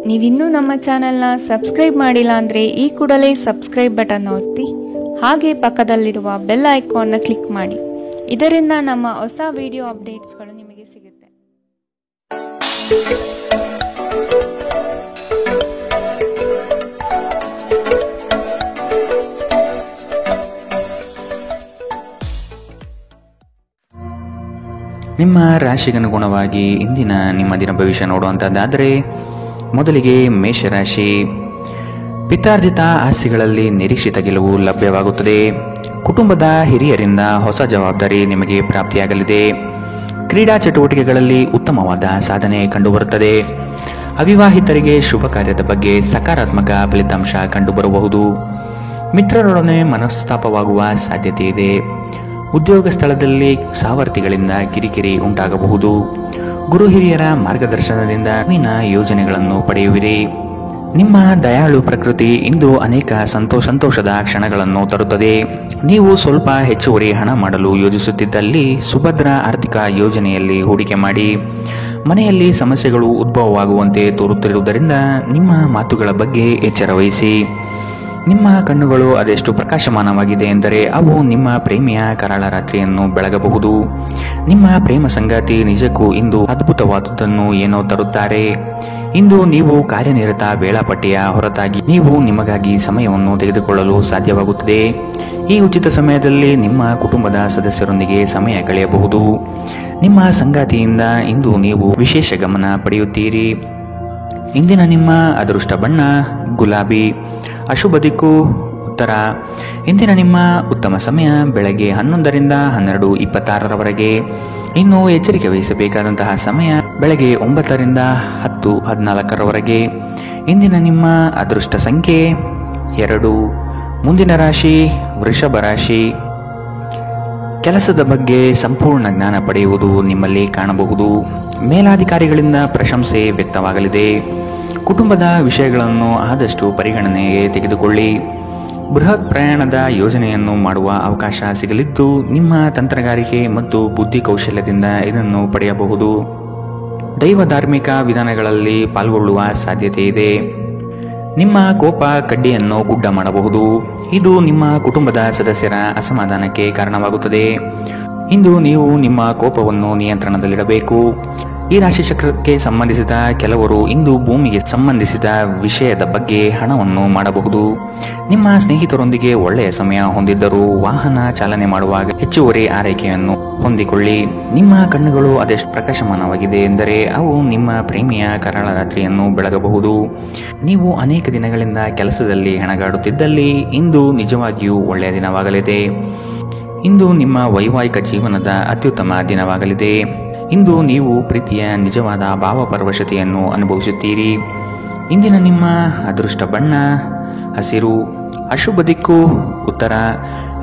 ನೀವಿನ್ನೂ ನಮ್ಮ ಚಾನೆಲ್ನ ಸಬ್ಸ್ಕ್ರೈಬ್ ಮಾಡಿಲ್ಲ ಅಂದರೆ ಈ ಕೂಡಲೇ ಸಬ್ಸ್ಕ್ರೈಬ್ ಬಟನ್ ಒತ್ತಿ ಹಾಗೆ ಪಕ್ಕದಲ್ಲಿರುವ ಬೆಲ್ ಐಕಾನ್ನ ಕ್ಲಿಕ್ ಮಾಡಿ. ಇದರಿಂದ ನಮ್ಮ ಹೊಸ ವಿಡಿಯೋ ಅಪ್ಡೇಟ್ಸ್ಗಳು ನಿಮಗೆ ಸಿಗುತ್ತೆ. ನಿಮ್ಮ ರಾಶಿಗನುಗುಣವಾಗಿ ಇಂದಿನ ನಿಮ್ಮ ದಿನ ಭವಿಷ್ಯ ನೋಡುವಂಥದ್ದಾದರೆ ಮೊದಲಿಗೆ ಮೇಷರಾಶಿ. ಪಿತ್ರಾರ್ಜಿತ ಆಸ್ತಿಗಳಲ್ಲಿ ನಿರೀಕ್ಷಿತ ಗೆಲುವು ಲಭ್ಯವಾಗುತ್ತದೆ. ಕುಟುಂಬದ ಹಿರಿಯರಿಂದ ಹೊಸ ಜವಾಬ್ದಾರಿ ನಿಮಗೆ ಪ್ರಾಪ್ತಿಯಾಗಲಿದೆ. ಕ್ರೀಡಾ ಚಟುವಟಿಕೆಗಳಲ್ಲಿ ಉತ್ತಮವಾದ ಸಾಧನೆ ಕಂಡುಬರುತ್ತದೆ. ಅವಿವಾಹಿತರಿಗೆ ಶುಭ ಕಾರ್ಯದ ಬಗ್ಗೆ ಸಕಾರಾತ್ಮಕ ಫಲಿತಾಂಶ ಕಂಡುಬರಬಹುದು. ಮಿತ್ರರೊಡನೆ ಮನಸ್ತಾಪವಾಗುವ ಸಾಧ್ಯತೆ ಇದೆ. ಉದ್ಯೋಗ ಸ್ಥಳದಲ್ಲಿ ಸಹವರ್ತಿಗಳಿಂದ ಕಿರಿಕಿರಿ ಉಂಟಾಗಬಹುದು. ಗುರು ಹಿರಿಯರ ಮಾರ್ಗದರ್ಶನದಿಂದ ನವೀನ ಯೋಜನೆಗಳನ್ನು ಪಡೆಯುವಿರಿ. ನಿಮ್ಮ ದಯಾಳು ಪ್ರಕೃತಿ ಇಂದು ಅನೇಕ ಸಂತೋಷದ ಕ್ಷಣಗಳನ್ನು ತರುತ್ತದೆ. ನೀವು ಸ್ವಲ್ಪ ಹೆಚ್ಚುವರಿ ಹಣ ಮಾಡಲು ಯೋಜಿಸುತ್ತಿದ್ದಲ್ಲಿ ಸುಭದ್ರ ಆರ್ಥಿಕ ಯೋಜನೆಯಲ್ಲಿ ಹೂಡಿಕೆ ಮಾಡಿ. ಮನೆಯಲ್ಲಿ ಸಮಸ್ಯೆಗಳು ಉದ್ಭವವಾಗುವಂತೆ ತೋರುತ್ತಿರುವುದರಿಂದ ನಿಮ್ಮ ಮಾತುಗಳ ಬಗ್ಗೆ ಎಚ್ಚರ ವಹಿಸಿ. ನಿಮ್ಮ ಕಣ್ಣುಗಳು ಅದೆಷ್ಟು ಪ್ರಕಾಶಮಾನವಾಗಿದೆ ಎಂದರೆ ಅವು ನಿಮ್ಮ ಪ್ರೇಮಿಯ ಕರಾಳ ರಾತ್ರಿಯನ್ನು ಬೆಳಗಬಹುದು. ನಿಮ್ಮ ಪ್ರೇಮ ಸಂಗಾತಿ ನಿಜಕ್ಕೂ ಇಂದು ಅದ್ಭುತವಾದುದನ್ನು ಏನೋ ತರುತ್ತಾರೆ. ಇಂದು ನೀವು ಕಾರ್ಯನಿರತ ವೇಳಾಪಟ್ಟಿಯ ಹೊರತಾಗಿ ನೀವು ನಿಮಗಾಗಿ ಸಮಯವನ್ನು ತೆಗೆದುಕೊಳ್ಳಲು ಸಾಧ್ಯವಾಗುತ್ತದೆ. ಈ ಉಚಿತ ಸಮಯದಲ್ಲಿ ನಿಮ್ಮ ಕುಟುಂಬದ ಸದಸ್ಯರೊಂದಿಗೆ ಸಮಯ ಕಳೆಯಬಹುದು. ನಿಮ್ಮ ಸಂಗಾತಿಯಿಂದ ಇಂದು ನೀವು ವಿಶೇಷ ಗಮನ ಪಡೆಯುತ್ತೀರಿ. ಇಂದಿನ ನಿಮ್ಮ ಅದೃಷ್ಟ ಬಣ್ಣ ಗುಲಾಬಿ. ಅಶುಭ ದಿಕ್ಕು ಉತ್ತರ. ಇಂದಿನ ನಿಮ್ಮ ಉತ್ತಮ ಸಮಯ ಬೆಳಗ್ಗೆ 11ರಿಂದ 12:26ರವರೆಗೆ. ಇನ್ನು ಎಚ್ಚರಿಕೆ ವಹಿಸಬೇಕಾದಂತಹ ಸಮಯ ಬೆಳಗ್ಗೆ 9ರಿಂದ 10:14ರವರೆಗೆ. ಇಂದಿನ ನಿಮ್ಮ ಅದೃಷ್ಟ ಸಂಖ್ಯೆ 2. ಮುಂದಿನ ರಾಶಿ ವೃಷಭ ರಾಶಿ. ಕೆಲಸದ ಬಗ್ಗೆ ಸಂಪೂರ್ಣ ಜ್ಞಾನ ಪಡೆಯುವುದು ನಿಮ್ಮಲ್ಲಿ ಕಾಣಬಹುದು. ಮೇಲಾಧಿಕಾರಿಗಳಿಂದ ಪ್ರಶಂಸೆ ವ್ಯಕ್ತವಾಗಲಿದೆ. ಕುಟುಂಬದ ವಿಷಯಗಳನ್ನು ಆದಷ್ಟು ಪರಿಗಣನೆಗೆ ತೆಗೆದುಕೊಳ್ಳಿ. ಬೃಹತ್ ಪ್ರಯಾಣದ ಯೋಜನೆಯನ್ನು ಮಾಡುವ ಅವಕಾಶ ಸಿಗಲಿದ್ದು ನಿಮ್ಮ ತಂತ್ರಗಾರಿಕೆ ಮತ್ತು ಬುದ್ಧಿ ಕೌಶಲ್ಯದಿಂದ ಇದನ್ನು ಪಡೆಯಬಹುದು. ದೈವ ಧಾರ್ಮಿಕ ವಿಧಾನಗಳಲ್ಲಿ ಪಾಲ್ಗೊಳ್ಳುವ ಸಾಧ್ಯತೆ ಇದೆ. ನಿಮ್ಮ ಕೋಪ ಕಡ್ಡಿಯನ್ನು ಗುಡ್ಡ ಮಾಡಬಹುದು. ಇದು ನಿಮ್ಮ ಕುಟುಂಬದ ಸದಸ್ಯರ ಅಸಮಾಧಾನಕ್ಕೆ ಕಾರಣವಾಗುತ್ತದೆ. ಇಂದು ನೀವು ನಿಮ್ಮ ಕೋಪವನ್ನು ನಿಯಂತ್ರಣದಲ್ಲಿಡಬೇಕು. ಈ ರಾಶಿ ಚಕ್ರಕ್ಕೆ ಸಂಬಂಧಿಸಿದ ಕೆಲವರು ಇಂದು ಭೂಮಿಗೆ ಸಂಬಂಧಿಸಿದ ವಿಷಯದ ಬಗ್ಗೆ ಹಣವನ್ನು ಮಾಡಬಹುದು. ನಿಮ್ಮ ಸ್ನೇಹಿತರೊಂದಿಗೆ ಒಳ್ಳೆಯ ಸಮಯ ಹೊಂದಿದ್ದರೂ ವಾಹನ ಚಾಲನೆ ಮಾಡುವಾಗ ಹೆಚ್ಚುವರಿ ಆರೈಕೆಯನ್ನು ಹೊಂದಿಕೊಳ್ಳಿ. ನಿಮ್ಮ ಕಣ್ಣುಗಳು ಅದೆಷ್ಟು ಪ್ರಕಾಶಮಾನವಾಗಿದೆ ಎಂದರೆ ಅವು ನಿಮ್ಮ ಪ್ರೇಮಿಯ ಕರಾಳ ರಾತ್ರಿಯನ್ನು ಬೆಳಗಬಹುದು. ನೀವು ಅನೇಕ ದಿನಗಳಿಂದ ಕೆಲಸದಲ್ಲಿ ಹೆಣಗಾಡುತ್ತಿದ್ದಲ್ಲಿ ಇಂದು ನಿಜವಾಗಿಯೂ ಒಳ್ಳೆಯ ದಿನವಾಗಲಿದೆ. ಇಂದು ನಿಮ್ಮ ವೈವಾಹಿಕ ಜೀವನದ ಅತ್ಯುತ್ತಮ ದಿನವಾಗಲಿದೆ. ಇಂದು ನೀವು ಪ್ರೀತಿಯ ನಿಜವಾದ ಭಾವಪರವಶತೆಯನ್ನು ಅನುಭವಿಸುತ್ತೀರಿ. ಇಂದಿನ ನಿಮ್ಮ ಅದೃಷ್ಟ ಬಣ್ಣ ಹಸಿರು. ಅಶುಭ ದಿಕ್ಕು ಉತ್ತರ.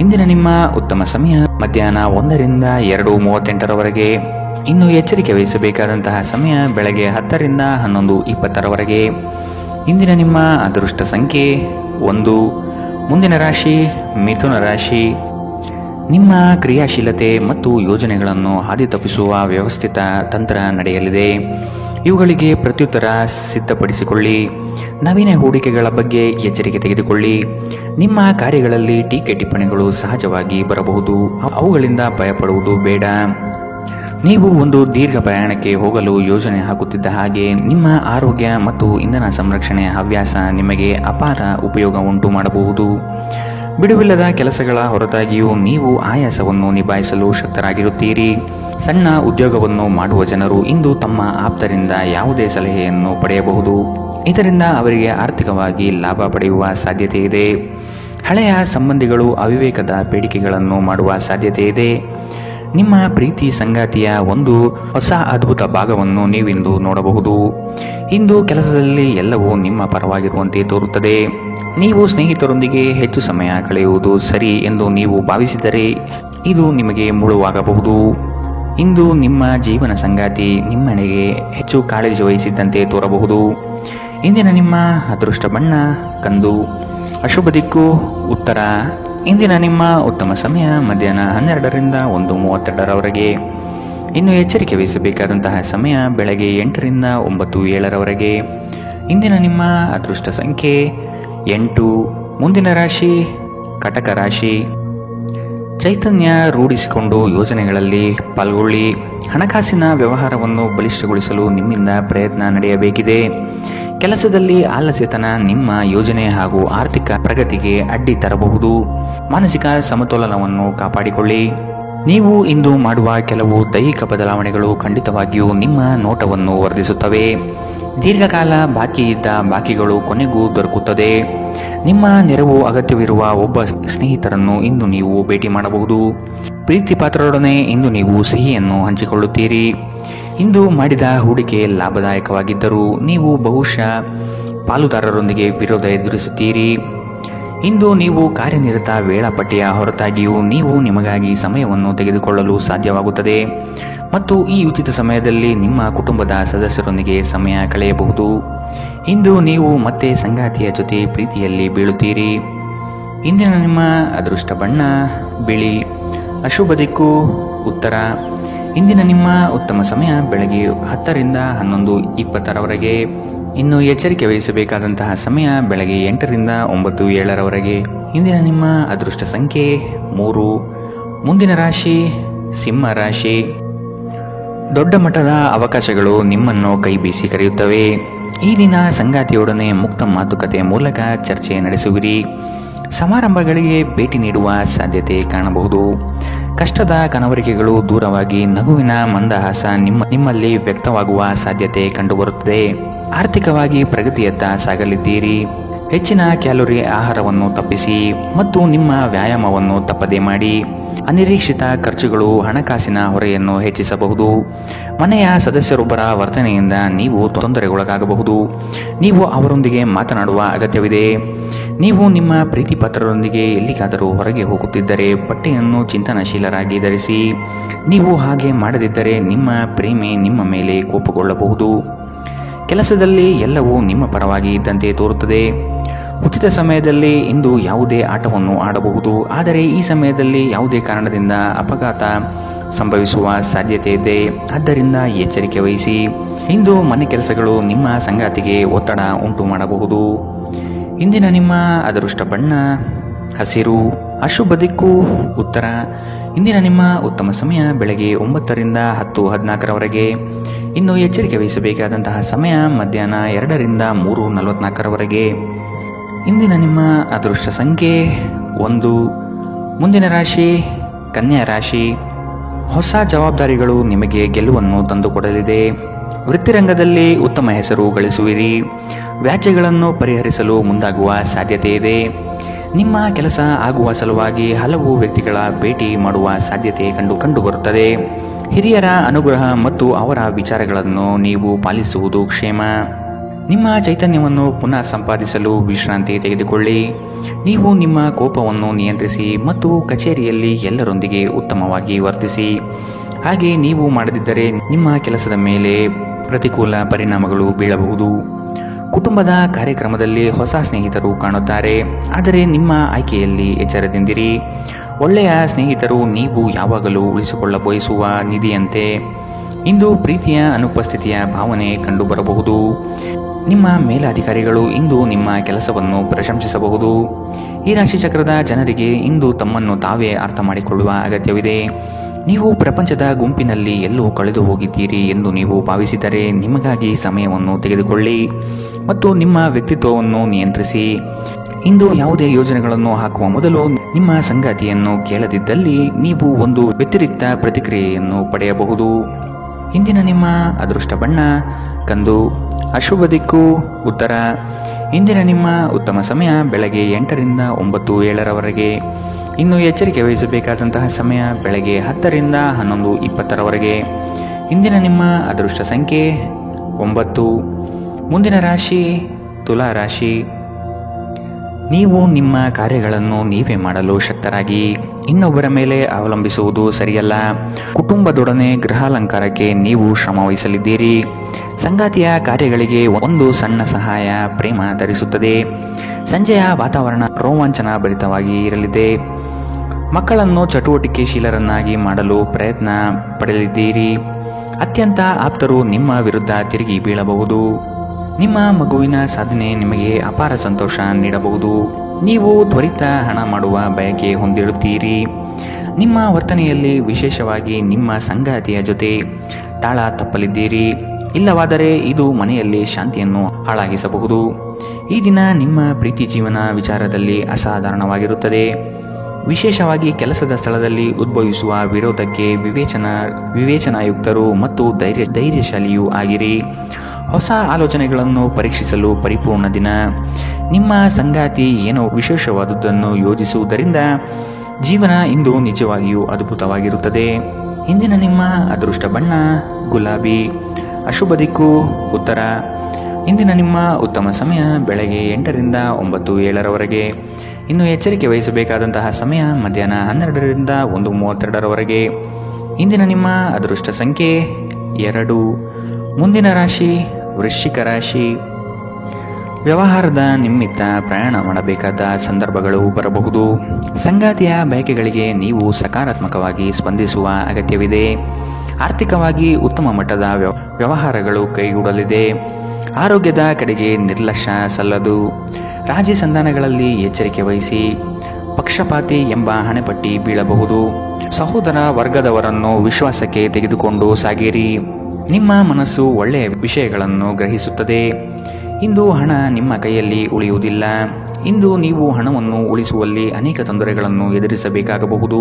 ಇಂದಿನ ನಿಮ್ಮ ಉತ್ತಮ ಸಮಯ ಮಧ್ಯಾಹ್ನ 1ರಿಂದ 2:38ರವರೆಗೆ. ಇನ್ನು ಎಚ್ಚರಿಕೆ ವಹಿಸಬೇಕಾದಂತಹ ಸಮಯ ಬೆಳಗ್ಗೆ 10ರಿಂದ 11:20ರವರೆಗೆ. ಇಂದಿನ ನಿಮ್ಮ ಅದೃಷ್ಟ ಸಂಖ್ಯೆ 1. ಮುಂದಿನ ರಾಶಿ ಮಿಥುನ ರಾಶಿ. ನಿಮ್ಮ ಕ್ರಿಯಾಶೀಲತೆ ಮತ್ತು ಯೋಜನೆಗಳನ್ನು ಹಾದಿ ತಪ್ಪಿಸುವ ವ್ಯವಸ್ಥಿತ ತಂತ್ರ ನಡೆಯಲಿದೆ. ಇವುಗಳಿಗೆ ಪ್ರತ್ಯುತ್ತರ ಸಿದ್ಧಪಡಿಸಿಕೊಳ್ಳಿ. ನವೀನ ಹೂಡಿಕೆಗಳ ಬಗ್ಗೆ ಎಚ್ಚರಿಕೆ ತೆಗೆದುಕೊಳ್ಳಿ. ನಿಮ್ಮ ಕಾರ್ಯಗಳಲ್ಲಿ ಟೀಕೆ ಟಿಪ್ಪಣಿಗಳು ಸಹಜವಾಗಿ ಬರಬಹುದು. ಅವುಗಳಿಂದ ಭಯಪಡುವುದು ಬೇಡ. ನೀವು ಒಂದು ದೀರ್ಘ ಪ್ರಯಾಣಕ್ಕೆ ಹೋಗಲು ಯೋಜನೆ ಹಾಕುತ್ತಿದ್ದ ಹಾಗೆ ನಿಮ್ಮ ಆರೋಗ್ಯ ಮತ್ತು ಇಂಧನ ಸಂರಕ್ಷಣೆ ಹವ್ಯಾಸ ನಿಮಗೆ ಅಪಾರ ಉಪಯೋಗ ಉಂಟು ಮಾಡಬಹುದು. ಬಿಡುವಿಲ್ಲದ ಕೆಲಸಗಳ ಹೊರತಾಗಿಯೂ ನೀವು ಆಯಾಸವನ್ನು ನಿಭಾಯಿಸಲು ಶಕ್ತರಾಗಿರುತ್ತೀರಿ. ಸಣ್ಣ ಉದ್ಯೋಗವನ್ನು ಮಾಡುವ ಜನರು ಇಂದು ತಮ್ಮ ಆಪ್ತರಿಂದ ಯಾವುದೇ ಸಲಹೆಯನ್ನು ಪಡೆಯಬಹುದು. ಇದರಿಂದ ಅವರಿಗೆ ಆರ್ಥಿಕವಾಗಿ ಲಾಭ ಪಡೆಯುವ ಸಾಧ್ಯತೆ ಇದೆ. ಹಳೆಯ ಸಂಬಂಧಿಗಳು ಅವಿವೇಕದ ಬೇಡಿಕೆಗಳನ್ನು ಮಾಡುವ ಸಾಧ್ಯತೆ ಇದೆ. ನಿಮ್ಮ ಪ್ರೀತಿ ಸಂಗಾತಿಯ ಒಂದು ಹೊಸ ಅದ್ಭುತ ಭಾಗವನ್ನು ನೀವಿಂದು ನೋಡಬಹುದು. ಇಂದು ಕೆಲಸದಲ್ಲಿ ಎಲ್ಲವೂ ನಿಮ್ಮ ಪರವಾಗಿರುವಂತೆ ತೋರುತ್ತದೆ. ನೀವು ಸ್ನೇಹಿತರೊಂದಿಗೆ ಹೆಚ್ಚು ಸಮಯ ಕಳೆಯುವುದು ಸರಿ ಎಂದು ನೀವು ಭಾವಿಸಿದರೆ ಇದು ನಿಮಗೆ ಮುಳುವಾಗಬಹುದು. ಇಂದು ನಿಮ್ಮ ಜೀವನ ಸಂಗಾತಿ ನಿಮ್ಮೆಡೆಗೆ ಹೆಚ್ಚು ಕಾಳಜಿ ವಹಿಸಿದ್ದಂತೆ ತೋರಬಹುದು. ಇಂದಿನ ನಿಮ್ಮ ಅದೃಷ್ಟ ಬಣ್ಣ ಕಂದು. ಅಶುಭ ದಿಕ್ಕು ಉತ್ತರ. ಇಂದಿನ ನಿಮ್ಮ ಉತ್ತಮ ಸಮಯ ಮಧ್ಯಾಹ್ನ 12ರಿಂದ 1:32ರವರೆಗೆ. ಇನ್ನು ಎಚ್ಚರಿಕೆ ವಹಿಸಬೇಕಾದಂತಹ ಸಮಯ ಬೆಳಗ್ಗೆ 8ರಿಂದ 9:07ರವರೆಗೆ. ಇಂದಿನ ನಿಮ್ಮ ಅದೃಷ್ಟ ಸಂಖ್ಯೆ 8. ಮುಂದಿನ ರಾಶಿ ಕಟಕ ರಾಶಿ. ಚೈತನ್ಯ ರೂಢಿಸಿಕೊಂಡು ಯೋಜನೆಗಳಲ್ಲಿ ಪಾಲ್ಗೊಳ್ಳಿ. ಹಣಕಾಸಿನ ವ್ಯವಹಾರವನ್ನು ಬಲಿಷ್ಠಗೊಳಿಸಲು ನಿಮ್ಮಿಂದ ಪ್ರಯತ್ನ ನಡೆಯಬೇಕಿದೆ. ಕೆಲಸದಲ್ಲಿ ಆಲಸ್ಯತನ ನಿಮ್ಮ ಯೋಜನೆ ಹಾಗೂ ಆರ್ಥಿಕ ಪ್ರಗತಿಗೆ ಅಡ್ಡಿ ತರಬಹುದು. ಮಾನಸಿಕ ಸಮತೋಲನವನ್ನು ಕಾಪಾಡಿಕೊಳ್ಳಿ. ನೀವು ಇಂದು ಮಾಡುವ ಕೆಲವು ದೈಹಿಕ ಬದಲಾವಣೆಗಳು ಖಂಡಿತವಾಗಿಯೂ ನಿಮ್ಮ ನೋಟವನ್ನು ವರ್ಧಿಸುತ್ತವೆ. ದೀರ್ಘಕಾಲ ಬಾಕಿ ಇದ್ದ ಬಾಕಿಗಳು ಕೊನೆಗೂ ದೊರಕುತ್ತದೆ. ನಿಮ್ಮ ನೆರವು ಅಗತ್ಯವಿರುವ ಒಬ್ಬ ಸ್ನೇಹಿತರನ್ನು ಇಂದು ನೀವು ಭೇಟಿ ಮಾಡಬಹುದು. ಪ್ರೀತಿ ಪಾತ್ರರೊಡನೆ ಇಂದು ನೀವು ಸಿಹಿಯನ್ನು ಹಂಚಿಕೊಳ್ಳುತ್ತೀರಿ. ಇಂದು ಮಾಡಿದ ಹೂಡಿಕೆ ಲಾಭದಾಯಕವಾಗಿದ್ದರೂ ನೀವು ಬಹುಶಃ ಪಾಲುದಾರರೊಂದಿಗೆ ವಿರೋಧ ಎದುರಿಸುತ್ತೀರಿ. ಇಂದು ನೀವು ಕಾರ್ಯನಿರತ ವೇಳಾಪಟ್ಟಿಯ ಹೊರತಾಗಿಯೂ ನೀವು ನಿಮಗಾಗಿ ಸಮಯವನ್ನು ತೆಗೆದುಕೊಳ್ಳಲು ಸಾಧ್ಯವಾಗುತ್ತದೆ ಮತ್ತು ಈ ಉಚಿತ ಸಮಯದಲ್ಲಿ ನಿಮ್ಮ ಕುಟುಂಬದ ಸದಸ್ಯರೊಂದಿಗೆ ಸಮಯ ಕಳೆಯಬಹುದು. ಇಂದು ನೀವು ಮತ್ತೆ ಸಂಗಾತಿಯ ಜೊತೆ ಪ್ರೀತಿಯಲ್ಲಿ ಬೀಳುತ್ತೀರಿ. ಇಂದಿನ ನಿಮ್ಮ ಅದೃಷ್ಟ ಬಣ್ಣ ಬಿಳಿ. ಅಶುಭ ದಿಕ್ಕು ಉತ್ತರ. ಇಂದಿನ ನಿಮ್ಮ ಉತ್ತಮ ಸಮಯ ಬೆಳಗ್ಗೆ 10 ರಿಂದ 11:20 ಇನ್ನು ಎಚ್ಚರಿಕೆ ವಹಿಸಬೇಕಾದಂತಹ ಸಮಯ ಬೆಳಗ್ಗೆ 8 ರಿಂದ 9:07 ಇಂದಿನ ನಿಮ್ಮ ಅದೃಷ್ಟ ಸಂಖ್ಯೆ 3. ಮುಂದಿನ ರಾಶಿ ಸಿಂಹ ರಾಶಿ. ದೊಡ್ಡ ಮಟ್ಟದ ಅವಕಾಶಗಳು ನಿಮ್ಮನ್ನು ಕೈ ಬೀಸಿ ಕರೆಯುತ್ತವೆ. ಈ ದಿನ ಸಂಗಾತಿಯೊಡನೆ ಮುಕ್ತ ಮಾತುಕತೆ ಮೂಲಕ ಚರ್ಚೆ ನಡೆಸುವಿರಿ. ಸಮಾರಂಭಗಳಿಗೆ ಭೇಟಿ ನೀಡುವ ಸಾಧ್ಯತೆ ಕಾಣಬಹುದು. ಕಷ್ಟದ ಕನವರಿಕೆಗಳು ದೂರವಾಗಿ ನಗುವಿನ ಮಂದಹಾಸ ನಿಮ್ಮಲ್ಲಿ ವ್ಯಕ್ತವಾಗುವ ಸಾಧ್ಯತೆ ಕಂಡುಬರುತ್ತದೆ. ಆರ್ಥಿಕವಾಗಿ ಪ್ರಗತಿಯತ್ತ ಸಾಗಲಿದ್ದೀರಿ. ಹೆಚ್ಚಿನ ಕ್ಯಾಲೋರಿ ಆಹಾರವನ್ನು ತಪ್ಪಿಸಿ ಮತ್ತು ನಿಮ್ಮ ವ್ಯಾಯಾಮವನ್ನು ತಪ್ಪದೇ ಮಾಡಿ. ಅನಿರೀಕ್ಷಿತ ಖರ್ಚುಗಳು ಹಣಕಾಸಿನ ಹೊರೆಯನ್ನು ಹೆಚ್ಚಿಸಬಹುದು. ಮನೆಯ ಸದಸ್ಯರೊಬ್ಬರ ವರ್ತನೆಯಿಂದ ನೀವು ತೊಂದರೆಗೊಳಗಾಗಬಹುದು. ನೀವು ಅವರೊಂದಿಗೆ ಮಾತನಾಡುವ ಅಗತ್ಯವಿದೆ. ನೀವು ನಿಮ್ಮ ಪ್ರೀತಿ ಪಾತ್ರರೊಂದಿಗೆ ಎಲ್ಲಿಗಾದರೂ ಹೊರಗೆ ಹೋಗುತ್ತಿದ್ದರೆ ಬಟ್ಟೆಯನ್ನು ಚಿಂತನಶೀಲರಾಗಿ ಧರಿಸಿ. ನೀವು ಹಾಗೆ ಮಾಡದಿದ್ದರೆ ನಿಮ್ಮ ಪ್ರೇಮಿ ನಿಮ್ಮ ಮೇಲೆ ಕೋಪಗೊಳ್ಳಬಹುದು. ಕೆಲಸದಲ್ಲಿ ಎಲ್ಲವೂ ನಿಮ್ಮ ಪರವಾಗಿ ಇದ್ದಂತೆ ತೋರುತ್ತದೆ. ಉಚಿತ ಸಮಯದಲ್ಲಿ ಇಂದು ಯಾವುದೇ ಆಟವನ್ನು ಆಡಬಹುದು, ಆದರೆ ಈ ಸಮಯದಲ್ಲಿ ಯಾವುದೇ ಕಾರಣದಿಂದ ಅಪಘಾತ ಸಂಭವಿಸುವ ಸಾಧ್ಯತೆ ಇದೆ. ಆದ್ದರಿಂದ ಎಚ್ಚರಿಕೆ ವಹಿಸಿ. ಇಂದು ಮನೆ ಕೆಲಸಗಳು ನಿಮ್ಮ ಸಂಗಾತಿಗೆ ಒತ್ತಡ ಉಂಟು ಮಾಡಬಹುದು. ಇಂದಿನ ನಿಮ್ಮ ಅದೃಷ್ಟ ಬಣ್ಣ ಹಸಿರು. ಅಶುಭ ದಿಕ್ಕು ಉತ್ತರ. ಇಂದಿನ ನಿಮ್ಮ ಉತ್ತಮ ಸಮಯ ಬೆಳಗ್ಗೆ 9 ರಿಂದ 10:14 ಇನ್ನು ಎಚ್ಚರಿಕೆ ವಹಿಸಬೇಕಾದಂತಹ ಸಮಯ ಮಧ್ಯಾಹ್ನ 2 ರಿಂದ 3:44 ಇಂದಿನ ನಿಮ್ಮ ಅದೃಷ್ಟ ಸಂಖ್ಯೆ 1. ಮುಂದಿನ ರಾಶಿ ಕನ್ಯಾ ರಾಶಿ. ಹೊಸ ಜವಾಬ್ದಾರಿಗಳು ನಿಮಗೆ ಗೆಲುವನ್ನು ತಂದುಕೊಡಲಿದೆ. ವೃತ್ತಿರಂಗದಲ್ಲಿ ಉತ್ತಮ ಹೆಸರು ಗಳಿಸುವಿರಿ. ವ್ಯಾಜ್ಯಗಳನ್ನು ಪರಿಹರಿಸಲು ಮುಂದಾಗುವ ಸಾಧ್ಯತೆ ಇದೆ. ನಿಮ್ಮ ಕೆಲಸ ಆಗುವ ಸಲುವಾಗಿ ಹಲವು ವ್ಯಕ್ತಿಗಳ ಭೇಟಿ ಮಾಡುವ ಸಾಧ್ಯತೆ ಕಂಡುಬರುತ್ತದೆ. ಹಿರಿಯರ ಅನುಗ್ರಹ ಮತ್ತು ಅವರ ವಿಚಾರಗಳನ್ನು ನೀವು ಪಾಲಿಸುವುದು ಕ್ಷೇಮ. ನಿಮ್ಮ ಚೈತನ್ಯವನ್ನು ಪುನಃ ಸಂಪಾದಿಸಲು ವಿಶ್ರಾಂತಿ ತೆಗೆದುಕೊಳ್ಳಿ. ನೀವು ನಿಮ್ಮ ಕೋಪವನ್ನು ನಿಯಂತ್ರಿಸಿ ಮತ್ತು ಕಚೇರಿಯಲ್ಲಿ ಎಲ್ಲರೊಂದಿಗೆ ಉತ್ತಮವಾಗಿ ವರ್ತಿಸಿ. ಹಾಗೆ ನೀವು ಮಾಡದಿದ್ದರೆ ನಿಮ್ಮ ಕೆಲಸದ ಮೇಲೆ ಪ್ರತಿಕೂಲ ಪರಿಣಾಮಗಳು ಬೀಳಬಹುದು. ಕುಟುಂಬದ ಕಾರ್ಯಕ್ರಮದಲ್ಲಿ ಹೊಸ ಸ್ನೇಹಿತರು ಕಾಣುತ್ತಾರೆ, ಆದರೆ ನಿಮ್ಮ ಆಯ್ಕೆಯಲ್ಲಿ ಎಚ್ಚರದಿಂದಿರಿ. ಒಳ್ಳೆಯ ಸ್ನೇಹಿತರು ನೀವು ಯಾವಾಗಲೂ ಉಳಿಸಿಕೊಳ್ಳ ಬಯಸುವ ನಿಧಿಯಂತೆ. ಇಂದು ಪ್ರೀತಿಯ ಅನುಪಸ್ಥಿತಿಯ ಭಾವನೆ ಕಂಡುಬರಬಹುದು. ನಿಮ್ಮ ಮೇಲಾಧಿಕಾರಿಗಳು ಇಂದು ನಿಮ್ಮ ಕೆಲಸವನ್ನು ಪ್ರಶಂಸಿಸಬಹುದು. ಈ ರಾಶಿ ಚಕ್ರದ ಜನರಿಗೆ ಇಂದು ತಮ್ಮನ್ನು ತಾವೇ ಅರ್ಥ ಮಾಡಿಕೊಳ್ಳುವ ಅಗತ್ಯವಿದೆ. ನೀವು ಪ್ರಪಂಚದ ಗುಂಪಿನಲ್ಲಿ ಎಲ್ಲೋ ಕಳೆದು ಹೋಗಿದ್ದೀರಿ ಎಂದು ನೀವು ಭಾವಿಸಿದರೆ ನಿಮಗಾಗಿ ಸಮಯವನ್ನು ತೆಗೆದುಕೊಳ್ಳಿ ಮತ್ತು ನಿಮ್ಮ ವ್ಯಕ್ತಿತ್ವವನ್ನು ನಿಯಂತ್ರಿಸಿ. ಇಂದು ಯಾವುದೇ ಯೋಜನೆಗಳನ್ನು ಹಾಕುವ ಮೊದಲು ನಿಮ್ಮ ಸಂಗಾತಿಯನ್ನು ಕೇಳದಿದ್ದಲ್ಲಿ ನೀವು ಒಂದು ವ್ಯತಿರಿಕ್ತ ಪ್ರತಿಕ್ರಿಯೆಯನ್ನು ಪಡೆಯಬಹುದು. ಇಂದಿನ ನಿಮ್ಮ ಅದೃಷ್ಟ ಬಣ್ಣ ಕಂದು. ಅಶುಭ ದಿಕ್ಕು ಉತ್ತರ. ಇಂದಿನ ನಿಮ್ಮ ಉತ್ತಮ ಸಮಯ ಬೆಳಗ್ಗೆ 8 ರಿಂದ 9:07 ಇನ್ನು ಎಚ್ಚರಿಕೆ ವಹಿಸಬೇಕಾದಂತಹ ಸಮಯ ಬೆಳಗ್ಗೆ 10 ರಿಂದ 11:20 ಇಂದಿನ ನಿಮ್ಮ ಅದೃಷ್ಟ ಸಂಖ್ಯೆ 9. ಮುಂದಿನ ರಾಶಿ ತುಲಾ ರಾಶಿ. ನೀವು ನಿಮ್ಮ ಕಾರ್ಯಗಳನ್ನು ನೀವೇ ಮಾಡಲು ಶಕ್ತರಾಗಿ ಇನ್ನೊಬ್ಬರ ಮೇಲೆ ಅವಲಂಬಿಸುವುದು ಸರಿಯಲ್ಲ. ಕುಟುಂಬದೊಡನೆ ಗೃಹಾಲಂಕಾರಕ್ಕೆ ನೀವು ಶ್ರಮ ವಹಿಸಲಿದ್ದೀರಿ. ಸಂಗಾತಿಯ ಕಾರ್ಯಗಳಿಗೆ ಒಂದು ಸಣ್ಣ ಸಹಾಯ ಪ್ರೇಮ ಧರಿಸುತ್ತದೆ. ಸಂಜೆಯ ವಾತಾವರಣ ರೋಮಾಂಚನ ಭರಿತವಾಗಿ ಇರಲಿದೆ. ಮಕ್ಕಳನ್ನು ಚಟುವಟಿಕೆಶೀಲರನ್ನಾಗಿ ಮಾಡಲು ಪ್ರಯತ್ನ ಪಡೆಯಲಿದ್ದೀರಿ. ಅತ್ಯಂತ ಆಪ್ತರು ನಿಮ್ಮ ವಿರುದ್ಧ ತಿರುಗಿ ಬೀಳಬಹುದು. ನಿಮ್ಮ ಮಗುವಿನ ಸಾಧನೆ ನಿಮಗೆ ಅಪಾರ ಸಂತೋಷ ನೀಡಬಹುದು. ನೀವು ತ್ವರಿತ ಹಣ ಮಾಡುವ ಬಯಕೆ ಹೊಂದಿರುತ್ತೀರಿ. ನಿಮ್ಮ ವರ್ತನೆಯಲ್ಲಿ ವಿಶೇಷವಾಗಿ ನಿಮ್ಮ ಸಂಗಾತಿಯ ಜೊತೆ ತಾಳ ತಪ್ಪಲಿದ್ದೀರಿ. ಇಲ್ಲವಾದರೆ ಇದು ಮನೆಯಲ್ಲಿ ಶಾಂತಿಯನ್ನು ಹಾಳಾಗಿಸಬಹುದು. ಈ ದಿನ ನಿಮ್ಮ ಪ್ರೀತಿ ಜೀವನ ವಿಚಾರದಲ್ಲಿ ಅಸಾಧಾರಣವಾಗಿರುತ್ತದೆ. ವಿಶೇಷವಾಗಿ ಕೆಲಸದ ಸ್ಥಳದಲ್ಲಿ ಉದ್ಭವಿಸುವ ವಿರೋಧಕ್ಕೆ ವಿವೇಚನಾಯುಕ್ತರು ಮತ್ತು ಧೈರ್ಯಶಾಲಿಯೂ ಆಗಿರಿ. ಹೊಸ ಆಲೋಚನೆಗಳನ್ನು ಪರೀಕ್ಷಿಸಲು ಪರಿಪೂರ್ಣ ದಿನ. ನಿಮ್ಮ ಸಂಗಾತಿ ಏನೋ ವಿಶೇಷವಾದುದನ್ನು ಯೋಜಿಸುವುದರಿಂದ ಜೀವನ ಇಂದು ನಿಜವಾಗಿಯೂ ಅದ್ಭುತವಾಗಿರುತ್ತದೆ. ಇಂದಿನ ನಿಮ್ಮ ಅದೃಷ್ಟ ಬಣ್ಣ ಗುಲಾಬಿ. ಅಶುಭ ದಿಕ್ಕು ಉತ್ತರ. ಇಂದಿನ ನಿಮ್ಮ ಉತ್ತಮ ಸಮಯ ಬೆಳಗ್ಗೆ 8ರಿಂದ 9:07 ಇನ್ನು ಎಚ್ಚರಿಕೆ ವಹಿಸಬೇಕಾದಂತಹ ಸಮಯ ಮಧ್ಯಾಹ್ನ 12ರಿಂದ 1:32. ಇಂದಿನ ನಿಮ್ಮ ಅದೃಷ್ಟ ಸಂಖ್ಯೆ 2. ಮುಂದಿನ ರಾಶಿ ವೃಶ್ಚಿಕ ರಾಶಿ. ವ್ಯವಹಾರದ ನಿಮಿತ್ತ ಪ್ರಯಾಣ ಮಾಡಬೇಕಾದ ಸಂದರ್ಭಗಳು ಬರಬಹುದು. ಸಂಗಾತಿಯ ಬಯಕೆಗಳಿಗೆ ನೀವು ಸಕಾರಾತ್ಮಕವಾಗಿ ಸ್ಪಂದಿಸುವ ಅಗತ್ಯವಿದೆ. ಆರ್ಥಿಕವಾಗಿ ಉತ್ತಮ ಮಟ್ಟದ ವ್ಯವಹಾರಗಳು ಕೈಗೂಡಲಿದೆ. ಆರೋಗ್ಯದ ಕಡೆಗೆ ನಿರ್ಲಕ್ಷ್ಯ ಸಲ್ಲದು. ರಾಜಿ ಸಂಧಾನಗಳಲ್ಲಿ ಎಚ್ಚರಿಕೆ ವಹಿಸಿ. ಪಕ್ಷಪಾತಿ ಎಂಬ ಹಣೆಪಟ್ಟಿ ಬೀಳಬಹುದು. ಸಹೋದರ ವರ್ಗದವರನ್ನು ವಿಶ್ವಾಸಕ್ಕೆ ತೆಗೆದುಕೊಂಡು ಸಾಗಿರಿ. ನಿಮ್ಮ ಮನಸ್ಸು ಒಳ್ಳೆಯ ವಿಷಯಗಳನ್ನು ಗ್ರಹಿಸುತ್ತದೆ. ಇಂದು ಹಣ ನಿಮ್ಮ ಕೈಯಲ್ಲಿ ಉಳಿಯುವುದಿಲ್ಲ. ಇಂದು ನೀವು ಹಣವನ್ನು ಉಳಿಸುವಲ್ಲಿ ಅನೇಕ ತೊಂದರೆಗಳನ್ನು ಎದುರಿಸಬೇಕಾಗಬಹುದು.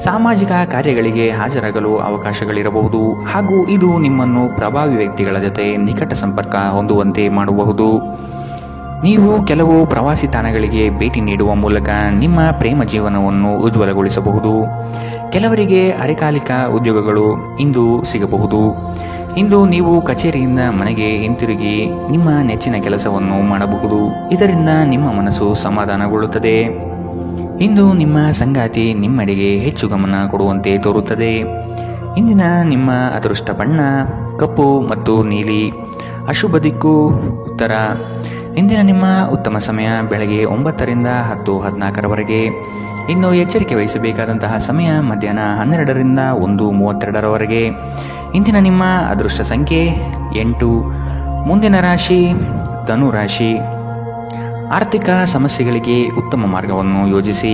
ಸಾಮಾಜಿಕ ಕಾರ್ಯಗಳಿಗೆ ಹಾಜರಾಗಲು ಅವಕಾಶಗಳಿರಬಹುದು ಹಾಗೂ ಇದು ನಿಮ್ಮನ್ನು ಪ್ರಭಾವಿ ವ್ಯಕ್ತಿಗಳ ಜೊತೆ ನಿಕಟ ಸಂಪರ್ಕ ಹೊಂದುವಂತೆ ಮಾಡಬಹುದು. ನೀವು ಕೆಲವು ಪ್ರವಾಸಿ ತಾಣಗಳಿಗೆ ಭೇಟಿ ನೀಡುವ ಮೂಲಕ ನಿಮ್ಮ ಪ್ರೇಮ ಜೀವನವನ್ನು ಉಜ್ವಲಗೊಳಿಸಬಹುದು. ಕೆಲವರಿಗೆ ಅರೆಕಾಲಿಕ ಉದ್ಯೋಗಗಳು ಇಂದು ಸಿಗಬಹುದು. ಇಂದು ನೀವು ಕಚೇರಿಯಿಂದ ಮನೆಗೆ ಹಿಂತಿರುಗಿ ನಿಮ್ಮ ನೆಚ್ಚಿನ ಕೆಲಸವನ್ನು ಮಾಡಬಹುದು. ಇದರಿಂದ ನಿಮ್ಮ ಮನಸ್ಸು ಸಮಾಧಾನಗೊಳ್ಳುತ್ತದೆ. ಇಂದು ನಿಮ್ಮ ಸಂಗಾತಿ ನಿಮ್ಮೆಡೆಗೆ ಹೆಚ್ಚು ಗಮನ ಕೊಡುವಂತೆ ತೋರುತ್ತದೆ. ಇಂದಿನ ನಿಮ್ಮ ಅದೃಷ್ಟ ಬಣ್ಣ ಕಪ್ಪು ಮತ್ತು ನೀಲಿ. ಅಶುಭ ದಿಕ್ಕು ಉತ್ತರ. ಇಂದಿನ ನಿಮ್ಮ ಉತ್ತಮ ಸಮಯ ಬೆಳಗ್ಗೆ 9ರಿಂದ 10:14. ಇನ್ನು ಎಚ್ಚರಿಕೆ ವಹಿಸಬೇಕಾದಂತಹ ಸಮಯ ಮಧ್ಯಾಹ್ನ 12ರಿಂದ 1:32. ಇಂದಿನ ನಿಮ್ಮ ಅದೃಷ್ಟ ಸಂಖ್ಯೆ 8. ಮುಂದಿನ ರಾಶಿ ಧನು ರಾಶಿ. ಆರ್ಥಿಕ ಸಮಸ್ಯೆಗಳಿಗೆ ಉತ್ತಮ ಮಾರ್ಗವನ್ನು ಯೋಜಿಸಿ.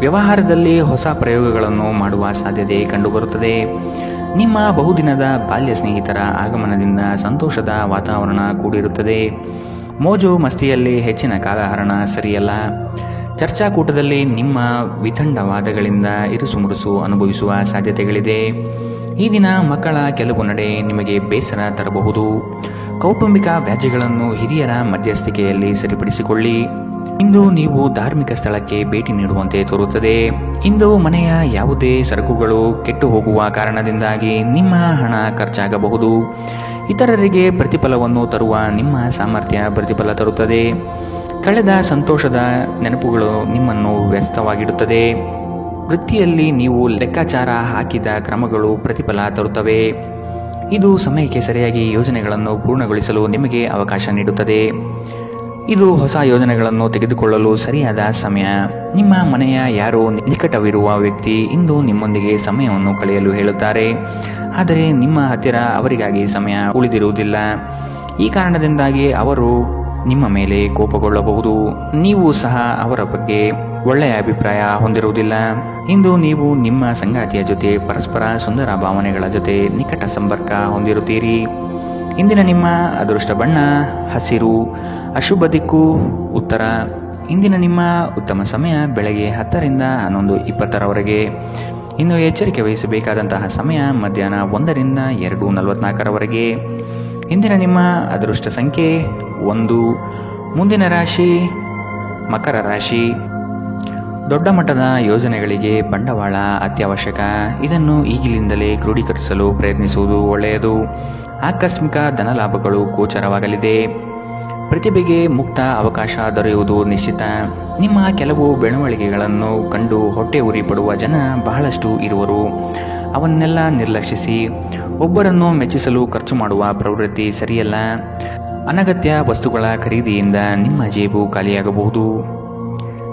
ವ್ಯವಹಾರದಲ್ಲಿ ಹೊಸ ಪ್ರಯೋಗಗಳನ್ನು ಮಾಡುವ ಸಾಧ್ಯತೆ ಕಂಡುಬರುತ್ತದೆ. ನಿಮ್ಮ ಬಹುದಿನದ ಬಾಲ್ಯ ಸ್ನೇಹಿತರ ಆಗಮನದಿಂದ ಸಂತೋಷದ ವಾತಾವರಣ ಕೂಡಿರುತ್ತದೆ. ಮೋಜು ಮಸ್ತಿಯಲ್ಲಿ ಹೆಚ್ಚಿನ ಕಾಲಹರಣ ಸರಿಯಲ್ಲ. ಚರ್ಚಾಕೂಟದಲ್ಲಿ ನಿಮ್ಮ ವಿತಂಡವಾದಗಳಿಂದ ಇರುಸುಮುರುಸು ಅನುಭವಿಸುವ ಸಾಧ್ಯತೆಗಳಿದೆ. ಈ ದಿನ ಮಕ್ಕಳ ಕೆಲವು ನಡೆ ನಿಮಗೆ ಬೇಸರ ತರಬಹುದು. ಕೌಟುಂಬಿಕ ವ್ಯಾಜ್ಯಗಳನ್ನು ಹಿರಿಯರ ಮಧ್ಯಸ್ಥಿಕೆಯಲ್ಲಿ ಸರಿಪಡಿಸಿಕೊಳ್ಳಿ. ಇಂದು ನೀವು ಧಾರ್ಮಿಕ ಸ್ಥಳಕ್ಕೆ ಭೇಟಿ ನೀಡುವಂತೆ ತೋರುತ್ತದೆ. ಇಂದು ಮನೆಯ ಯಾವುದೇ ಸರಕುಗಳು ಕೆಟ್ಟು ಹೋಗುವ ಕಾರಣದಿಂದಾಗಿ ನಿಮ್ಮ ಹಣ ಖರ್ಚಾಗಬಹುದು. ಇತರರಿಗೆ ಪ್ರತಿಫಲವನ್ನು ತರುವ ನಿಮ್ಮ ಸಾಮರ್ಥ್ಯ ಪ್ರತಿಫಲ ತರುತ್ತದೆ. ಕಳೆದ ಸಂತೋಷದ ನೆನಪುಗಳು ನಿಮ್ಮನ್ನು ವ್ಯಸ್ತವಾಗಿಡುತ್ತದೆ. ವೃತ್ತಿಯಲ್ಲಿ ನೀವು ಲೆಕ್ಕಾಚಾರ ಹಾಕಿದ ಕ್ರಮಗಳು ಪ್ರತಿಫಲ ತರುತ್ತವೆ. ಇದು ಸಮಯಕ್ಕೆ ಸರಿಯಾಗಿ ಯೋಜನೆಗಳನ್ನು ಪೂರ್ಣಗೊಳಿಸಲು ನಿಮಗೆ ಅವಕಾಶ ನೀಡುತ್ತದೆ. ಇದು ಹೊಸ ಯೋಜನೆಗಳನ್ನು ತೆಗೆದುಕೊಳ್ಳಲು ಸರಿಯಾದ ಸಮಯ. ನಿಮ್ಮ ಮನೆಯ ಯಾರೋ ನಿಕಟವಿರುವ ವ್ಯಕ್ತಿ ಇಂದು ನಿಮ್ಮೊಂದಿಗೆ ಸಮಯವನ್ನು ಕಳೆಯಲು ಹೇಳುತ್ತಾರೆ. ಆದರೆ ನಿಮ್ಮ ಹತ್ತಿರ ಅವರಿಗಾಗಿ ಸಮಯ ಉಳಿದಿರುವುದಿಲ್ಲ. ಈ ಕಾರಣದಿಂದಾಗಿ ಅವರು ನಿಮ್ಮ ಮೇಲೆ ಕೋಪಗೊಳ್ಳಬಹುದು. ನೀವು ಸಹ ಅವರ ಬಗ್ಗೆ ಒಳ್ಳೆಯ ಅಭಿಪ್ರಾಯ ಹೊಂದಿರುವುದಿಲ್ಲ. ಇಂದು ನೀವು ನಿಮ್ಮ ಸಂಗಾತಿಯ ಜೊತೆ ಪರಸ್ಪರ ಸುಂದರ ಭಾವನೆಗಳ ಜೊತೆ ನಿಕಟ ಸಂಪರ್ಕ ಹೊಂದಿರುತ್ತೀರಿ. ಇಂದಿನ ನಿಮ್ಮ ಅದೃಷ್ಟ ಬಣ್ಣ ಹಸಿರು. ಅಶುಭ ದಿಕ್ಕು ಉತ್ತರ. ಇಂದಿನ ನಿಮ್ಮ ಉತ್ತಮ ಸಮಯ ಬೆಳಗ್ಗೆ 10ರಿಂದ 11:20. ಇನ್ನು ಎಚ್ಚರಿಕೆ ವಹಿಸಬೇಕಾದಂತಹ ಸಮಯ ಮಧ್ಯಾಹ್ನ 1ರಿಂದ 2:44. ಇಂದಿನ ನಿಮ್ಮ ಅದೃಷ್ಟ ಸಂಖ್ಯೆ 1. ಮುಂದಿನ ರಾಶಿ ಮಕರ ರಾಶಿ. ದೊಡ್ಡ ಮಟ್ಟದ ಯೋಜನೆಗಳಿಗೆ ಬಂಡವಾಳ ಅತ್ಯವಶ್ಯಕ. ಇದನ್ನು ಈಗಿನಿಂದಲೇ ಕ್ರೋಢೀಕರಿಸಲು ಪ್ರಯತ್ನಿಸುವುದು ಒಳ್ಳೆಯದು. ಆಕಸ್ಮಿಕ ಧನಲಾಭಗಳು ಗೋಚರವಾಗಲಿದೆ. ಪ್ರತಿಭೆಗೆ ಮುಕ್ತ ಅವಕಾಶ ದೊರೆಯುವುದು ನಿಶ್ಚಿತ. ನಿಮ್ಮ ಕೆಲವು ಬೆಳವಣಿಗೆಗಳನ್ನು ಕಂಡು ಹೊಟ್ಟೆ ಉರಿ ಪಡುವ ಜನ ಬಹಳಷ್ಟು ಇರುವರು. ಅವನ್ನೆಲ್ಲ ನಿರ್ಲಕ್ಷಿಸಿ. ಒಬ್ಬರನ್ನು ಮೆಚ್ಚಿಸಲು ಖರ್ಚು ಮಾಡುವ ಪ್ರವೃತ್ತಿ ಸರಿಯಲ್ಲ. ಅನಗತ್ಯ ವಸ್ತುಗಳ ಖರೀದಿಯಿಂದ ನಿಮ್ಮ ಜೇಬು ಖಾಲಿಯಾಗಬಹುದು.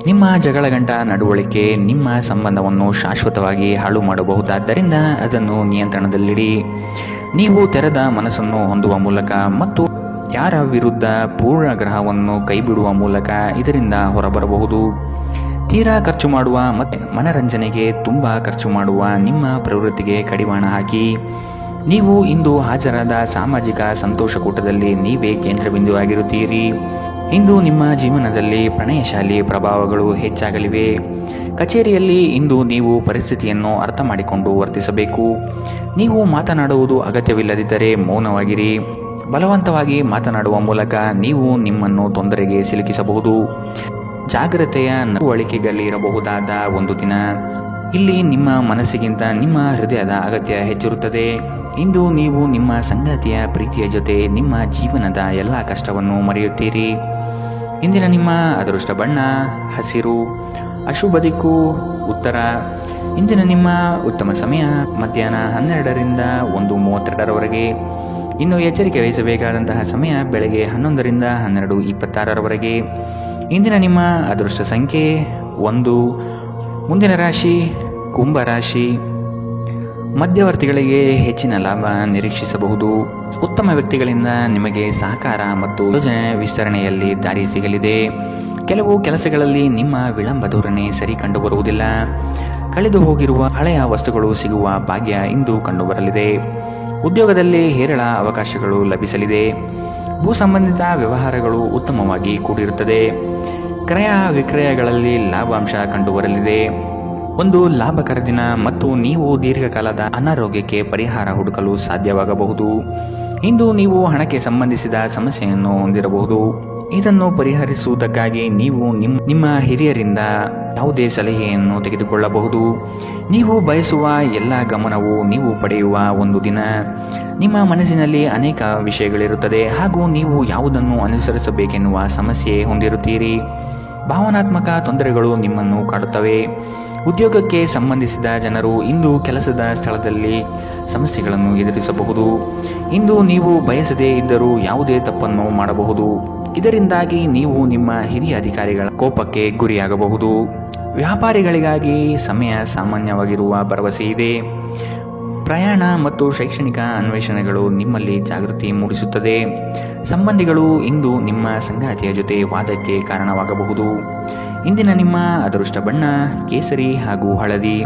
ನಿಮ್ಮ ಜಗಳಗಂಟ ನಡವಳಿಕೆ ನಿಮ್ಮ ಸಂಬಂಧವನ್ನು ಶಾಶ್ವತವಾಗಿ ಹಾಳು ಮಾಡಬಹುದಾದ್ದರಿಂದ ಅದನ್ನು ನಿಯಂತ್ರಣದಲ್ಲಿಡಿ. ನೀವು ತೆರೆದ ಮನಸ್ಸನ್ನು ಹೊಂದುವ ಮೂಲಕ ಮತ್ತು ಯಾರ ವಿರುದ್ಧ ಪೂರ್ಣಗ್ರಹವನ್ನು ಕೈಬಿಡುವ ಮೂಲಕ ಇದರಿಂದ ಹೊರಬರಬಹುದು. ತೀರಾ ಖರ್ಚು ಮಾಡುವ ಮತ್ತು ಮನರಂಜನೆಗೆ ತುಂಬ ಖರ್ಚು ಮಾಡುವ ನಿಮ್ಮ ಪ್ರವೃತ್ತಿಗೆ ಕಡಿವಾಣ ಹಾಕಿ. ನೀವು ಇಂದು ಹಾಜರಾದ ಸಾಮಾಜಿಕ ಸಂತೋಷಕೂಟದಲ್ಲಿ ನೀವೇ ಕೇಂದ್ರಬಿಂದುವಾಗಿರುತ್ತೀರಿ. ಇಂದು ನಿಮ್ಮ ಜೀವನದಲ್ಲಿ ಪ್ರಣಯಶಾಲಿ ಪ್ರಭಾವಗಳು ಹೆಚ್ಚಾಗಲಿವೆ. ಕಚೇರಿಯಲ್ಲಿ ಇಂದು ನೀವು ಪರಿಸ್ಥಿತಿಯನ್ನು ಅರ್ಥ ಮಾಡಿಕೊಂಡು ವರ್ತಿಸಬೇಕು. ನೀವು ಮಾತನಾಡುವುದು ಅಗತ್ಯವಿಲ್ಲದಿದ್ದರೆ ಮೌನವಾಗಿರಿ. ಬಲವಂತವಾಗಿ ಮಾತನಾಡುವ ಮೂಲಕ ನೀವು ನಿಮ್ಮನ್ನು ತೊಂದರೆಗೆ ಸಿಲುಕಿಸಬಹುದು. ಜಾಗ್ರತೆಯ ನಡವಳಿಕೆಗಳಿರಬಹುದಾದ ಒಂದು ದಿನ. ಇಲ್ಲಿ ನಿಮ್ಮ ಮನಸ್ಸಿಗಿಂತ ನಿಮ್ಮ ಹೃದಯದ ಅಗತ್ಯ ಹೆಚ್ಚಿರುತ್ತದೆ. ಇಂದು ನೀವು ನಿಮ್ಮ ಸಂಗಾತಿಯ ಪ್ರೀತಿಯ ಜೊತೆ ನಿಮ್ಮ ಜೀವನದ ಎಲ್ಲ ಕಷ್ಟವನ್ನು ಮರೆಯುತ್ತೀರಿ. ಇಂದಿನ ನಿಮ್ಮ ಅದೃಷ್ಟ ಬಣ್ಣ ಹಸಿರು. ಅಶುಭ ದಿಕ್ಕು ಉತ್ತರ. ಇಂದಿನ ನಿಮ್ಮ ಉತ್ತಮ ಸಮಯ ಮಧ್ಯಾಹ್ನ 12ರಿಂದ 1:32ರವರೆಗೆ. ಇನ್ನು ಎಚ್ಚರಿಕೆ ವಹಿಸಬೇಕಾದಂತಹ ಸಮಯ ಬೆಳಗ್ಗೆ 11ರಿಂದ 12:26ರವರೆಗೆ. ಇಂದಿನ ನಿಮ್ಮ ಅದೃಷ್ಟ ಸಂಖ್ಯೆ 1. ಮುಂದಿನ ರಾಶಿ ಕುಂಭರಾಶಿ. ಮಧ್ಯವರ್ತಿಗಳಿಗೆ ಹೆಚ್ಚಿನ ಲಾಭ ನಿರೀಕ್ಷಿಸಬಹುದು. ಉತ್ತಮ ವ್ಯಕ್ತಿಗಳಿಂದ ನಿಮಗೆ ಸಹಕಾರ ಮತ್ತು ಯೋಜನೆ ವಿಸ್ತರಣೆಯಲ್ಲಿ ದಾರಿ ಸಿಗಲಿದೆ. ಕೆಲವು ಕೆಲಸಗಳಲ್ಲಿ ನಿಮ್ಮ ವಿಳಂಬ ಧೋರಣೆ ಸರಿ ಕಂಡುಬರುವುದಿಲ್ಲ. ಕಳೆದು ಹೋಗಿರುವ ಹಳೆಯ ವಸ್ತುಗಳು ಸಿಗುವ ಭಾಗ್ಯ ಇಂದು ಕಂಡುಬರಲಿದೆ. ಉದ್ಯೋಗದಲ್ಲಿ ಹೇರಳ ಅವಕಾಶಗಳು ಲಭಿಸಲಿದೆ. ಭೂ ಸಂಬಂಧಿತ ವ್ಯವಹಾರಗಳು ಉತ್ತಮವಾಗಿ ಕೂಡಿರುತ್ತದೆ. ಕ್ರಯ ವಿಕ್ರಯಗಳಲ್ಲಿ ಲಾಭಾಂಶ ಕಂಡುಬರಲಿದೆ. ಒಂದು ಲಾಭಕರ ದಿನ ಮತ್ತು ನೀವು ದೀರ್ಘಕಾಲದ ಅನಾರೋಗ್ಯಕ್ಕೆ ಪರಿಹಾರ ಹುಡುಕಲು ಸಾಧ್ಯವಾಗಬಹುದು. ಇಂದು ನೀವು ಹಣಕ್ಕೆ ಸಂಬಂಧಿಸಿದ ಸಮಸ್ಯೆಯನ್ನು ಹೊಂದಿರಬಹುದು. ಇದನ್ನು ಪರಿಹರಿಸುವುದಕ್ಕಾಗಿ ನೀವು ನಿಮ್ಮ ಹಿರಿಯರಿಂದ ಯಾವುದೇ ಸಲಹೆಯನ್ನು ತೆಗೆದುಕೊಳ್ಳಬಹುದು. ನೀವು ಬಯಸುವ ಎಲ್ಲ ಗಮನವು ನೀವು ಪಡೆಯುವ ಒಂದು ದಿನ. ನಿಮ್ಮ ಮನಸ್ಸಿನಲ್ಲಿ ಅನೇಕ ವಿಷಯಗಳಿರುತ್ತದೆ ಹಾಗೂ ನೀವು ಯಾವುದನ್ನು ಅನುಸರಿಸಬೇಕೆನ್ನುವ ಸಮಸ್ಯೆ ಹೊಂದಿರುತ್ತೀರಿ. ಭಾವನಾತ್ಮಕ ತೊಂದರೆಗಳು ನಿಮ್ಮನ್ನು ಕಾಡುತ್ತವೆ. ಉದ್ಯೋಗಕ್ಕೆ ಸಂಬಂಧಿಸಿದ ಜನರು ಇಂದು ಕೆಲಸದ ಸ್ಥಳದಲ್ಲಿ ಸಮಸ್ಯೆಗಳನ್ನು ಎದುರಿಸಬಹುದು. ಇಂದು ನೀವು ಬಯಸದೇ ಇದ್ದರೂ ಯಾವುದೇ ತಪ್ಪನ್ನು ಮಾಡಬಹುದು. ಇದರಿಂದಾಗಿ ನೀವು ನಿಮ್ಮ ಹಿರಿಯ ಅಧಿಕಾರಿಗಳ ಕೋಪಕ್ಕೆ ಗುರಿಯಾಗಬಹುದು. ವ್ಯಾಪಾರಿಗಳಿಗಾಗಿ ಸಮಯ ಸಾಮಾನ್ಯವಾಗಿರುವ ಭರವಸೆ ಇದೆ. ಪ್ರಯಾಣ ಮತ್ತು ಶೈಕ್ಷಣಿಕ ಅನ್ವೇಷಣೆಗಳು ನಿಮ್ಮಲ್ಲಿ ಜಾಗೃತಿ ಮೂಡಿಸುತ್ತದೆ. ಸಂಬಂಧಿಗಳು ಇಂದು ನಿಮ್ಮ ಸಂಗಾತಿಯ ಜೊತೆ ವಾದಕ್ಕೆ ಕಾರಣವಾಗಬಹುದು. ಇಂದಿನ ನಿಮ್ಮ ಅದೃಷ್ಟ ಬಣ್ಣ ಕೇಸರಿ ಹಾಗೂ ಹಳದಿ.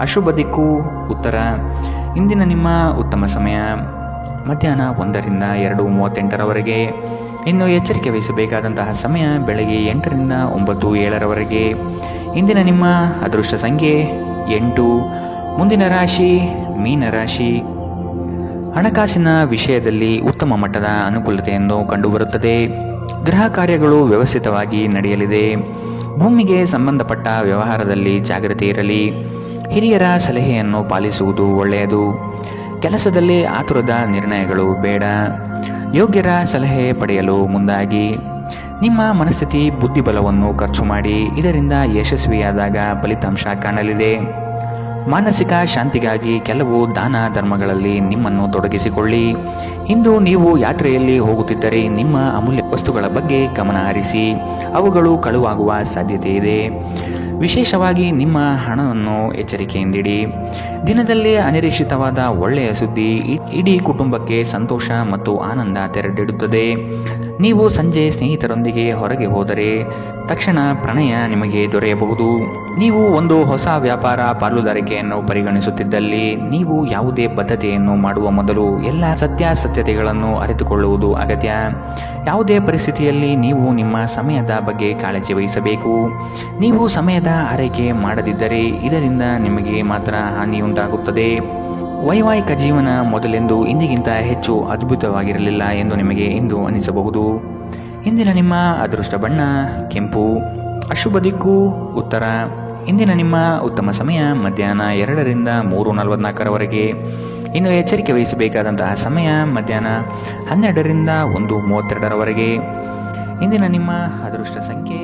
ಅಶುಭ ದಿಕ್ಕು ಉತ್ತರ. ಇಂದಿನ ನಿಮ್ಮ ಉತ್ತಮ ಸಮಯ ಮಧ್ಯಾಹ್ನ 1ರಿಂದ 2:38ರವರೆಗೆ. ಇನ್ನು ಎಚ್ಚರಿಕೆ ವಹಿಸಬೇಕಾದಂತಹ ಸಮಯ ಬೆಳಗ್ಗೆ 8ರಿಂದ 9:07ರವರೆಗೆ. ಇಂದಿನ ನಿಮ್ಮ ಅದೃಷ್ಟ ಸಂಖ್ಯೆ 8. ಮುಂದಿನ ರಾಶಿ ಮೀನರಾಶಿ. ಹಣಕಾಸಿನ ವಿಷಯದಲ್ಲಿ ಉತ್ತಮ ಮಟ್ಟದ ಅನುಕೂಲತೆಯನ್ನು ಕಂಡುಬರುತ್ತದೆ. ಗೃಹ ಕಾರ್ಯಗಳು ವ್ಯವಸ್ಥಿತವಾಗಿ ನಡೆಯಲಿದೆ. ಭೂಮಿಗೆ ಸಂಬಂಧಪಟ್ಟ ವ್ಯವಹಾರದಲ್ಲಿ ಜಾಗೃತಿ ಇರಲಿ. ಹಿರಿಯರ ಸಲಹೆಯನ್ನು ಪಾಲಿಸುವುದು ಒಳ್ಳೆಯದು. ಕೆಲಸದಲ್ಲಿ ಆತುರದ ನಿರ್ಣಯಗಳು ಬೇಡ. ಯೋಗ್ಯರ ಸಲಹೆ ಪಡೆಯಲು ಮುಂದಾಗಿ. ನಿಮ್ಮ ಮನಸ್ಥಿತಿ ಬುದ್ಧಿಬಲವನ್ನು ಖರ್ಚು ಮಾಡಿ. ಇದರಿಂದ ಯಶಸ್ವಿಯಾದಾಗ ಫಲಿತಾಂಶ ಕಾಣಲಿದೆ. ಮಾನಸಿಕ ಶಾಂತಿಗಾಗಿ ಕೆಲವು ದಾನ ಧರ್ಮಗಳಲ್ಲಿ ನಿಮ್ಮನ್ನು ತೊಡಗಿಸಿಕೊಳ್ಳಿ. ಇಂದು ನೀವು ಯಾತ್ರೆಯಲ್ಲಿ ಹೋಗುತ್ತಿದ್ದರೆ ನಿಮ್ಮ ಅಮೂಲ್ಯ ವಸ್ತುಗಳ ಬಗ್ಗೆ ಗಮನ ಹರಿಸಿ. ಅವುಗಳು ಕಳುವಾಗುವ ಸಾಧ್ಯತೆ ಇದೆ. ವಿಶೇಷವಾಗಿ ನಿಮ್ಮ ಹಣವನ್ನು ಎಚ್ಚರಿಕೆಯಿಂದಿಡಿ. ದಿನದಲ್ಲಿ ಅನಿರೀಕ್ಷಿತವಾದ ಒಳ್ಳೆಯ ಸುದ್ದಿ ಇಡೀ ಕುಟುಂಬಕ್ಕೆ ಸಂತೋಷ ಮತ್ತು ಆನಂದ ತೆರೆದಿಡುತ್ತದೆ. ನೀವು ಸಂಜೆ ಸ್ನೇಹಿತರೊಂದಿಗೆ ಹೊರಗೆ ಹೋದರೆ ತಕ್ಷಣ ಪ್ರಣಯ ನಿಮಗೆ ದೊರೆಯಬಹುದು. ನೀವು ಒಂದು ಹೊಸ ವ್ಯಾಪಾರ ಪಾಲುದಾರಿಕೆಯನ್ನು ಪರಿಗಣಿಸುತ್ತಿದ್ದಲ್ಲಿ ನೀವು ಯಾವುದೇ ಬದ್ಧತೆಯನ್ನು ಮಾಡುವ ಮೊದಲು ಎಲ್ಲ ಸತ್ಯಾಸತ್ಯತೆಗಳನ್ನು ಅರಿತುಕೊಳ್ಳುವುದು ಅಗತ್ಯ. ಯಾವುದೇ ಪರಿಸ್ಥಿತಿಯಲ್ಲಿ ನೀವು ನಿಮ್ಮ ಸಮಯದ ಬಗ್ಗೆ ಕಾಳಜಿ ವಹಿಸಬೇಕು. ನೀವು ಸಮಯದ ಆರೈಕೆ ಮಾಡದಿದ್ದರೆ ಇದರಿಂದ ನಿಮಗೆ ಮಾತ್ರ ಹಾನಿಯುಂಟಾಗುತ್ತದೆ. ವೈವಾಹಿಕ ಜೀವನ ಮೊದಲೆಂದು ಇಂದಿಗಿಂತ ಹೆಚ್ಚು ಅದ್ಭುತವಾಗಿರಲಿಲ್ಲ ಎಂದು ನಿಮಗೆ ಇಂದು ಅನಿಸಬಹುದು. ಇಂದಿನ ನಿಮ್ಮ ಅದೃಷ್ಟ ಬಣ್ಣ ಕೆಂಪು. ಅಶುಭ ದಿಕ್ಕು ಉತ್ತರ. ಇಂದಿನ ನಿಮ್ಮ ಉತ್ತಮ ಸಮಯ ಮಧ್ಯಾಹ್ನ 2ರಿಂದ 3:44ರವರೆಗೆ. ಇನ್ನು ಎಚ್ಚರಿಕೆ ವಹಿಸಬೇಕಾದಂತಹ ಸಮಯ ಮಧ್ಯಾಹ್ನ 12ರಿಂದ 1:32ರವರೆಗೆ. ಇಂದಿನ ನಿಮ್ಮ ಅದೃಷ್ಟ ಸಂಖ್ಯೆ